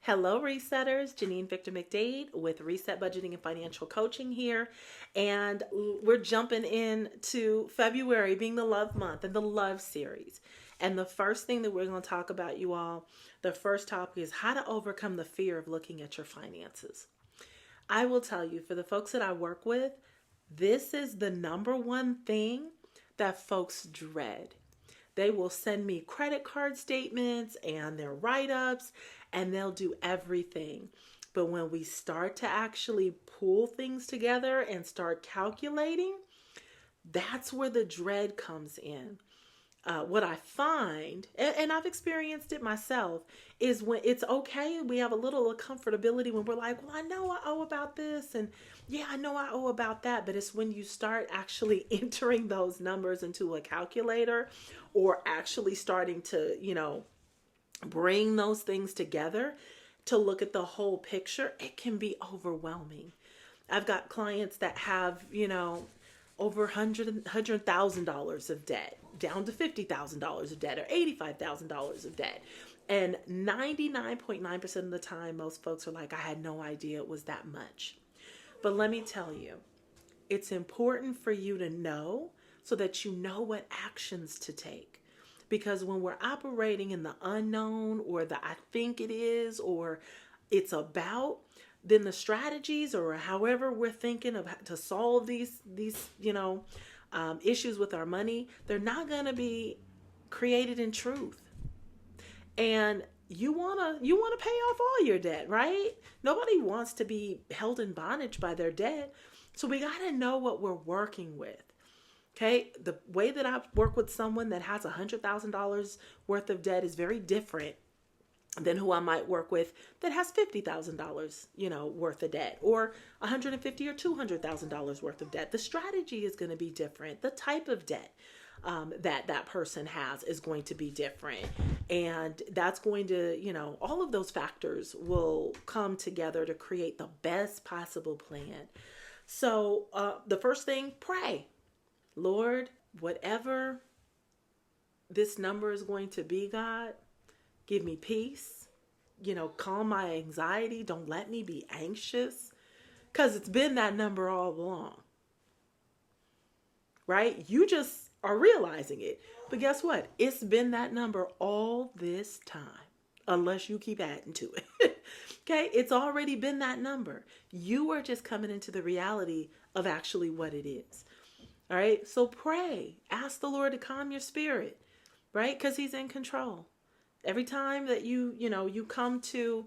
Hello, Resetters. Janine Victor McDade with Reset Budgeting and Financial Coaching here. And we're jumping into February being the love month and the love series. And the first thing that we're going to talk about, you all, the first topic is how to overcome the fear of looking at your finances. I will tell you, for the folks that I work with, this is the number one thing that folks dread. They will send me credit card statements and their write-ups, and they'll do everything. But when we start to actually pull things together and start calculating, that's where the dread comes in. What I find, and I've experienced it myself, is when it's okay, we have a little comfortability when we're like, well, I know I owe about this, and yeah, I know I owe about that, but it's when you start actually entering those numbers into a calculator or actually starting to, bring those things together to look at the whole picture, it can be overwhelming. I've got clients that have, over $100,000 of debt, down to $50,000 of debt, or $85,000 of debt. And 99.9% of the time, most folks are like, I had no idea it was that much. But let me tell you, it's important for you to know so that you know what actions to take. Because when we're operating in the unknown or the I think it is or it's about, then the strategies or however we're thinking of to solve these issues with our money, they're not going to be created in truth. And you want to pay off all your debt, right? Nobody wants to be held in bondage by their debt. So we got to know what we're working with. Okay, the way that I work with someone that has $100,000 worth of debt is very different than who I might work with that has $50,000, worth of debt, or $150,000 or $200,000 worth of debt. The strategy is going to be different. The type of debt that person has is going to be different, and that's going to, all of those factors will come together to create the best possible plan. So the first thing, pray. Lord, whatever this number is going to be, God, give me peace, calm my anxiety. Don't let me be anxious, because it's been that number all along, right? You just are realizing it. But guess what? It's been that number all this time, unless you keep adding to it. Okay? It's already been that number. You are just coming into the reality of actually what it is. All right? So pray. Ask the Lord to calm your spirit, right? Because He's in control. Every time that you come to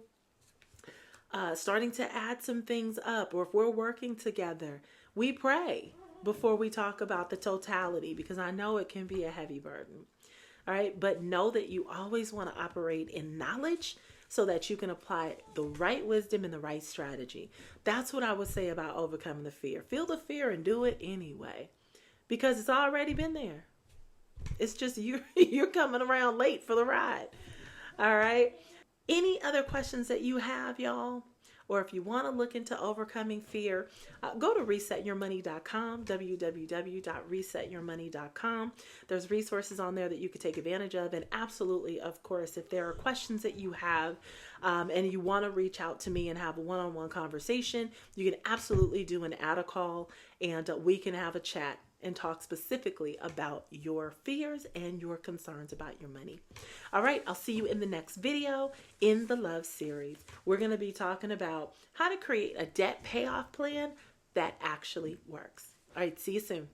starting to add some things up, or if we're working together, we pray before we talk about the totality, because I know it can be a heavy burden. All right. But know that you always want to operate in knowledge so that you can apply the right wisdom and the right strategy. That's what I would say about overcoming the fear. Feel the fear and do it anyway, because it's already been there. It's just you're coming around late for the ride. All right. Any other questions that you have, y'all? Or if you want to look into overcoming fear, go to resetyourmoney.com, www.resetyourmoney.com. There's resources on there that you could take advantage of. And absolutely, of course, if there are questions that you have and you want to reach out to me and have a one-on-one conversation, you can absolutely do an add a call, and we can have a chat and talk specifically about your fears and your concerns about your money. All right, I'll see you in the next video in the Love series. We're going to be talking about how to create a debt payoff plan that actually works. All right, see you soon.